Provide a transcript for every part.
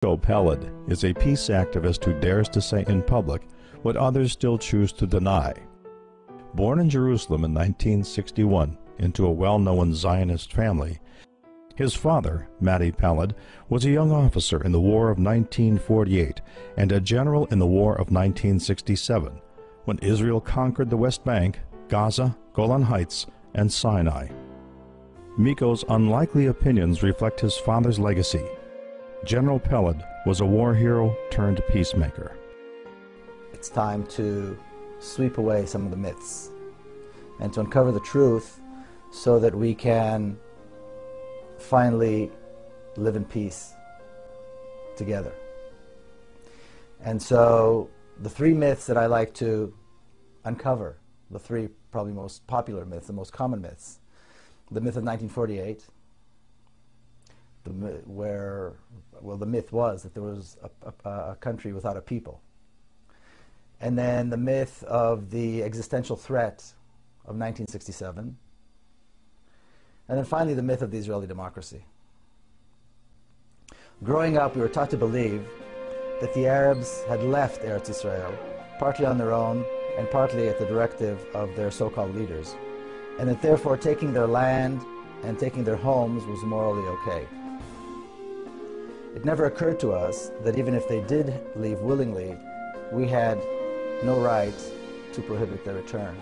Miko Peled is a peace activist who dares to say in public what others still choose to deny. Born in Jerusalem in 1961 into a well-known Zionist family, his father, Miko Peled, was a young officer in the War of 1948 and a general in the War of 1967, when Israel conquered the West Bank, Gaza, Golan Heights, and Sinai. Miko's unlikely opinions reflect his father's legacy. General Peled was a war hero turned peacemaker. It's time to sweep away some of the myths and to uncover the truth so that we can finally live in peace together. And so the three myths that I like to uncover, the three probably most popular myths, the most common myths: the myth of 1948, the myth was that there was a country without a people. And then the myth of the existential threat of 1967. And then finally the myth of the Israeli democracy. Growing up, we were taught to believe that the Arabs had left Eretz Israel, partly on their own and partly at the directive of their so-called leaders, and that therefore taking their land and taking their homes was morally okay. It never occurred to us that even if they did leave willingly, we had no right to prohibit their return.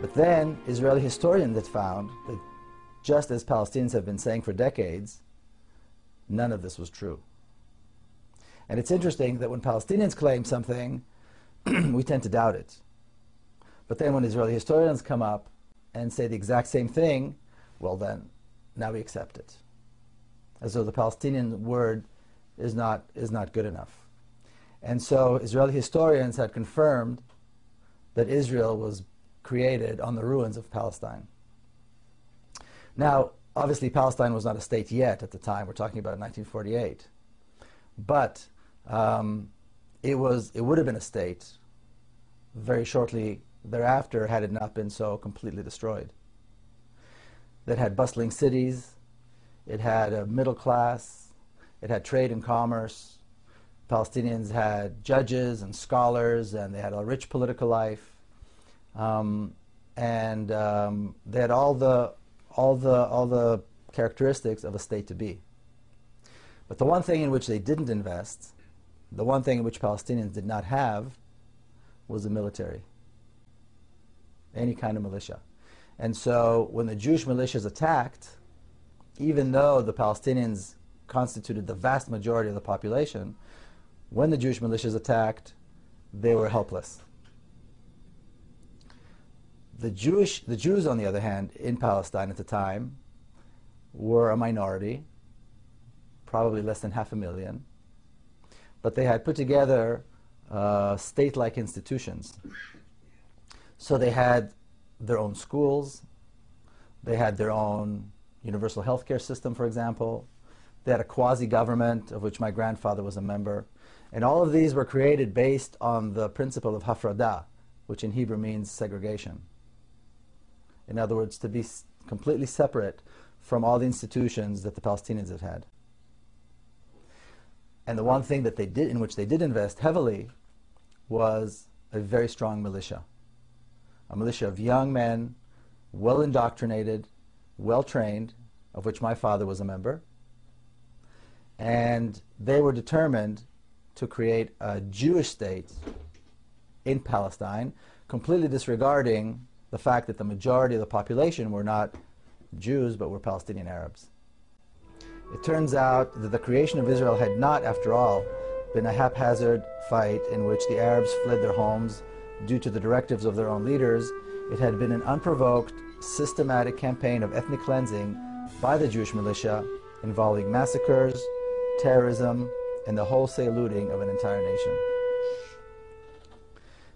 But then Israeli historians had found that, just as Palestinians have been saying for decades, none of this was true. And it's interesting that when Palestinians claim something, we tend to doubt it. But then when Israeli historians come up and say the exact same thing, well then, now we accept it, as though the Palestinian word is not good enough. And so Israeli historians had confirmed that Israel was created on the ruins of Palestine. Now, obviously Palestine was not a state yet at the time. We're talking about 1948. But it would have been a state very shortly thereafter had it not been so completely destroyed. That had bustling cities, it had a middle class, it had trade and commerce. Palestinians had judges and scholars, and they had a rich political life, and they had all the characteristics of a state to be. But the one thing in which they didn't invest, the one thing in which Palestinians did not have, was the military, any kind of militia. And so when the Jewish militias attacked, even though the Palestinians constituted the vast majority of the population, when the Jewish militias attacked, they were helpless. The Jews, on the other hand, in Palestine at the time, were a minority, probably less than 500,000, but they had put together state-like institutions. So they had their own schools, they had their own universal healthcare system, for example, they had a quasi-government of which my grandfather was a member, and all of these were created based on the principle of hafradah, which in Hebrew means segregation. In other words, to be completely separate from all the institutions that the Palestinians have had. And the one thing that they did, in which they did invest heavily, was a very strong militia. A militia of young men, well indoctrinated, well trained, of which my father was a member. And they were determined to create a Jewish state in Palestine, completely disregarding the fact that the majority of the population were not Jews, but were Palestinian Arabs. It turns out that the creation of Israel had not, after all, been a haphazard fight in which the Arabs fled their homes due to the directives of their own leaders. It had been an unprovoked, systematic campaign of ethnic cleansing by the Jewish militia, involving massacres, terrorism, and the wholesale looting of an entire nation.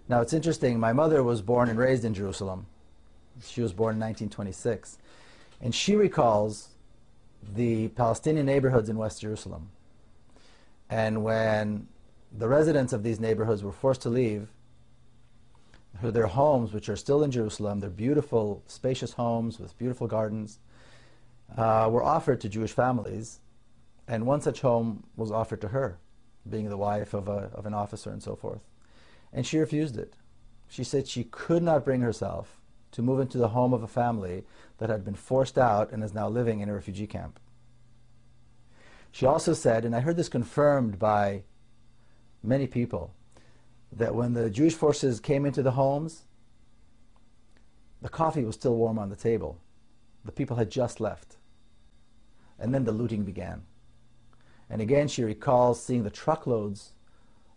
Now it's interesting, my mother was born and raised in Jerusalem. She was born in 1926. And she recalls the Palestinian neighborhoods in West Jerusalem. And when the residents of these neighborhoods were forced to leave their homes, which are still in Jerusalem, they're beautiful, spacious homes with beautiful gardens, were offered to Jewish families And one such home was offered to her, being the wife of an officer and so forth. And she refused it. She said she could not bring herself to move into the home of a family that had been forced out and is now living in a refugee camp. She also said, and I heard this confirmed by many people, that when the Jewish forces came into the homes, the coffee was still warm on the table. The people had just left. And then the looting began. And again, she recalls seeing the truckloads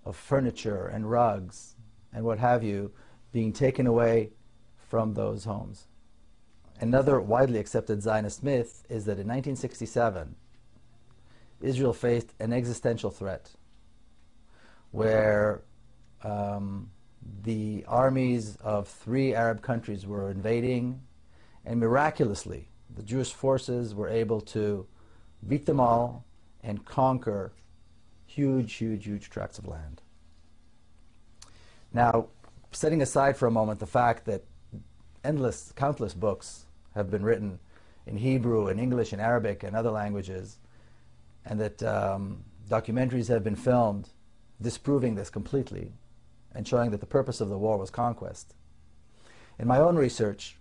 of furniture and rugs and what have you being taken away from those homes. Another widely accepted Zionist myth is that in 1967, Israel faced an existential threat where the armies of 3 Arab countries were invading, and miraculously the Jewish forces were able to beat them all and conquer huge tracts of land. Now, setting aside for a moment the fact that countless books have been written in Hebrew and English and Arabic and other languages, and that documentaries have been filmed disproving this completely and showing that the purpose of the war was conquest. In my own research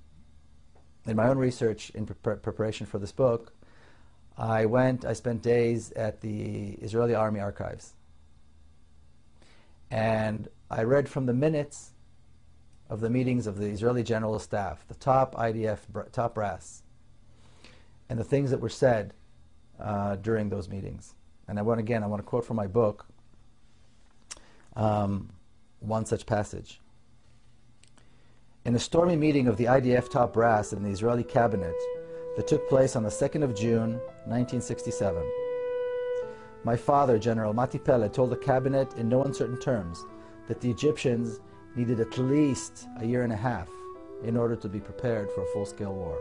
in preparation for this book, I spent days at the Israeli Army archives, and I read from the minutes of the meetings of the Israeli General Staff, the top IDF, top brass, and the things that were said during those meetings. And I want to quote from my book one such passage. In a stormy meeting of the IDF top brass in the Israeli cabinet that took place on the 2nd of June, 1967, my father, General Miko Peled, told the cabinet in no uncertain terms that the Egyptians needed at least a year and a half in order to be prepared for a full-scale war.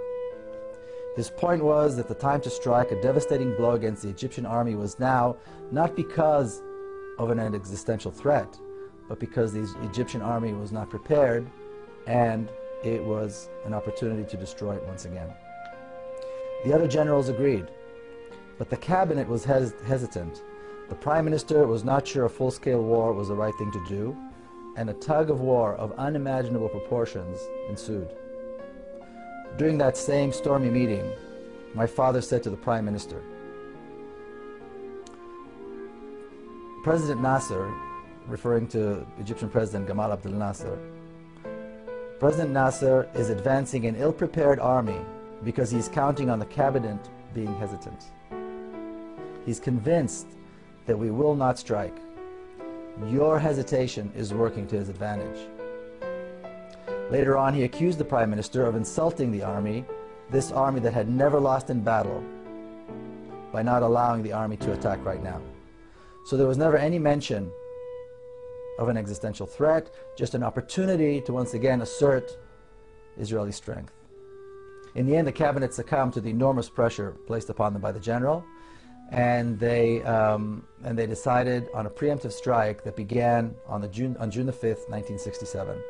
His point was that the time to strike a devastating blow against the Egyptian army was now, not because of an existential threat, but because the Egyptian army was not prepared, and it was an opportunity to destroy it once again. The other generals agreed, but the cabinet was hesitant. The Prime Minister was not sure a full-scale war was the right thing to do, and a tug of war of unimaginable proportions ensued. During that same stormy meeting, my father said to the Prime Minister, President Nasser, referring to Egyptian President Gamal Abdel Nasser, President Nasser is advancing an ill-prepared army because he's counting on the cabinet being hesitant. He's convinced that we will not strike. Your hesitation is working to his advantage. Later on, he accused the Prime Minister of insulting the army, this army that had never lost in battle, by not allowing the army to attack right now. So there was never any mention of an existential threat, just an opportunity to once again assert Israeli strength. In the end, the cabinet succumbed to the enormous pressure placed upon them by the general, and they decided on a preemptive strike that began on June the 5th, 1967.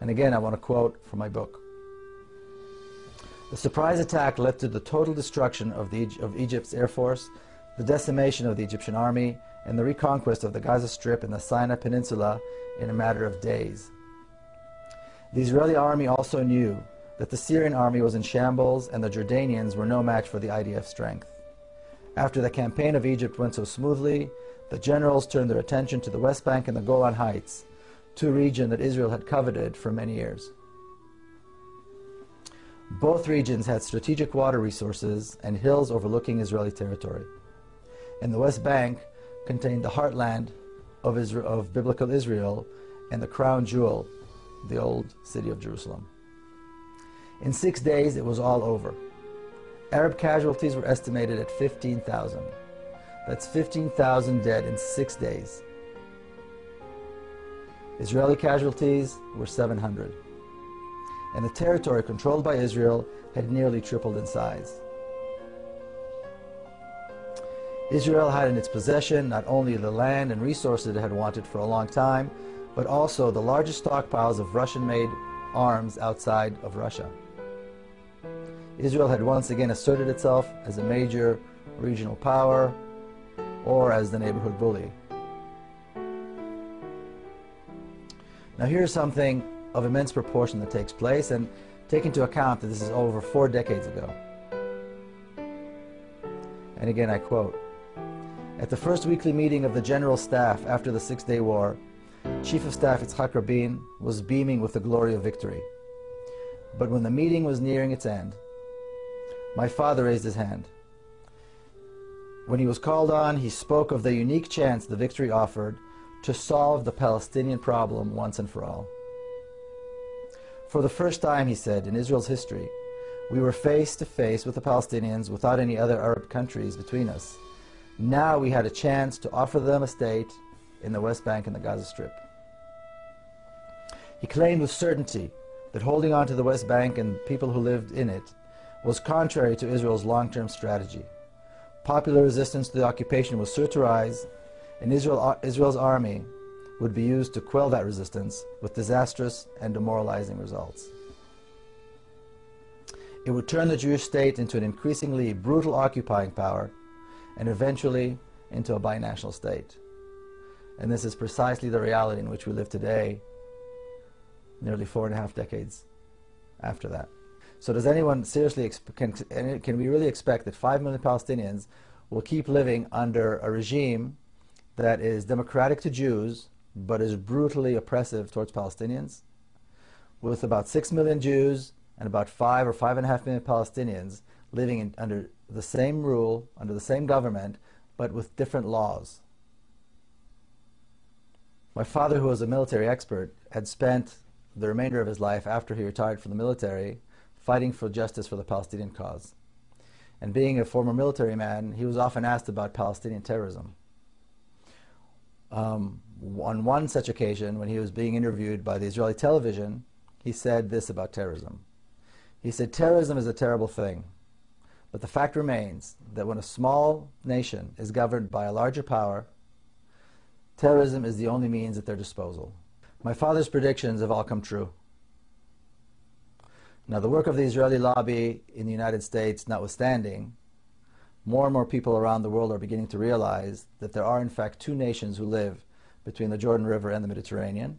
And again, I want to quote from my book. The surprise attack led to the total destruction of Egypt's air force, the decimation of the Egyptian army, and the reconquest of the Gaza Strip and the Sinai Peninsula in a matter of days. The Israeli army also knew that the Syrian army was in shambles and the Jordanians were no match for the IDF strength. After the campaign of Egypt went so smoothly, the generals turned their attention to the West Bank and the Golan Heights, two regions that Israel had coveted for many years. Both regions had strategic water resources and hills overlooking Israeli territory. And the West Bank contained the heartland of biblical Israel and the crown jewel, the old city of Jerusalem. In 6 days, it was all over. Arab casualties were estimated at 15,000. That's 15,000 dead in 6 days. Israeli casualties were 700. And the territory controlled by Israel had nearly tripled in size. Israel had in its possession not only the land and resources it had wanted for a long time, but also the largest stockpiles of Russian-made arms outside of Russia. Israel had once again asserted itself as a major regional power, or as the neighborhood bully. Now here's something of immense proportion that takes place, and take into account that this is over 4 decades ago. And again I quote, "At the first weekly meeting of the General Staff after the Six-Day War, Chief of Staff Yitzhak Rabin was beaming with the glory of victory. But when the meeting was nearing its end, my father raised his hand. When he was called on, he spoke of the unique chance the victory offered to solve the Palestinian problem once and for all. For the first time, he said, in Israel's history, we were face to face with the Palestinians without any other Arab countries between us. Now we had a chance to offer them a state in the West Bank and the Gaza Strip." He claimed with certainty that holding on to the West Bank and people who lived in it was contrary to Israel's long-term strategy. Popular resistance to the occupation was sure to rise, and Israel's army would be used to quell that resistance with disastrous and demoralizing results. It would turn the Jewish state into an increasingly brutal occupying power and eventually into a binational state. And this is precisely the reality in which we live today, nearly 4.5 decades after that. So does anyone seriously, can we really expect that 5 million Palestinians will keep living under a regime that is democratic to Jews, but is brutally oppressive towards Palestinians? With about 6 million Jews and about 5 or 5.5 million Palestinians living under the same rule, under the same government, but with different laws. My father, who was a military expert, had spent the remainder of his life after he retired from the military fighting for justice for the Palestinian cause. And being a former military man, he was often asked about Palestinian terrorism. On one such occasion, when he was being interviewed by the Israeli television, he said this about terrorism. He said, "Terrorism is a terrible thing, but the fact remains that when a small nation is governed by a larger power, terrorism is the only means at their disposal." My father's predictions have all come true. Now, the work of the Israeli lobby in the United States notwithstanding, more and more people around the world are beginning to realize that there are in fact 2 nations who live between the Jordan River and the Mediterranean,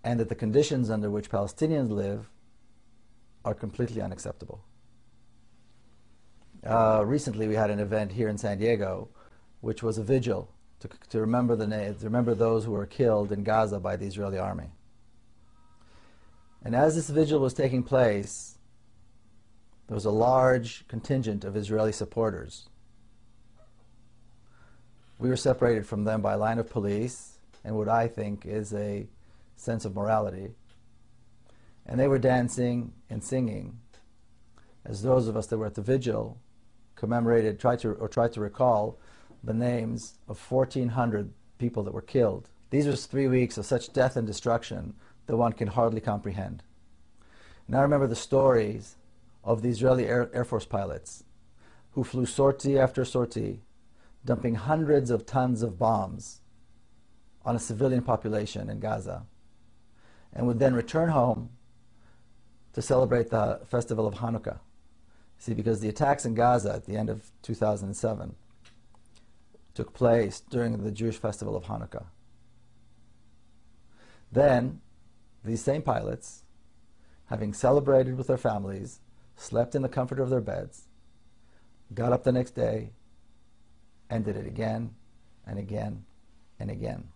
and that the conditions under which Palestinians live are completely unacceptable. Recently we had an event here in San Diego, which was a vigil to remember those who were killed in Gaza by the Israeli army. And as this vigil was taking place, there was a large contingent of Israeli supporters. We were separated from them by a line of police and what I think is a sense of morality. And they were dancing and singing as those of us that were at the vigil tried to recall the names of 1,400 people that were killed. These were 3 weeks of such death and destruction that one can hardly comprehend. And I remember the stories of the Israeli Air Force pilots who flew sortie after sortie, dumping hundreds of tons of bombs on a civilian population in Gaza, and would then return home to celebrate the festival of Hanukkah. See, because the attacks in Gaza at the end of 2007 took place during the Jewish festival of Hanukkah. Then, these same pilots, having celebrated with their families, slept in the comfort of their beds, got up the next day, and did it again and again and again.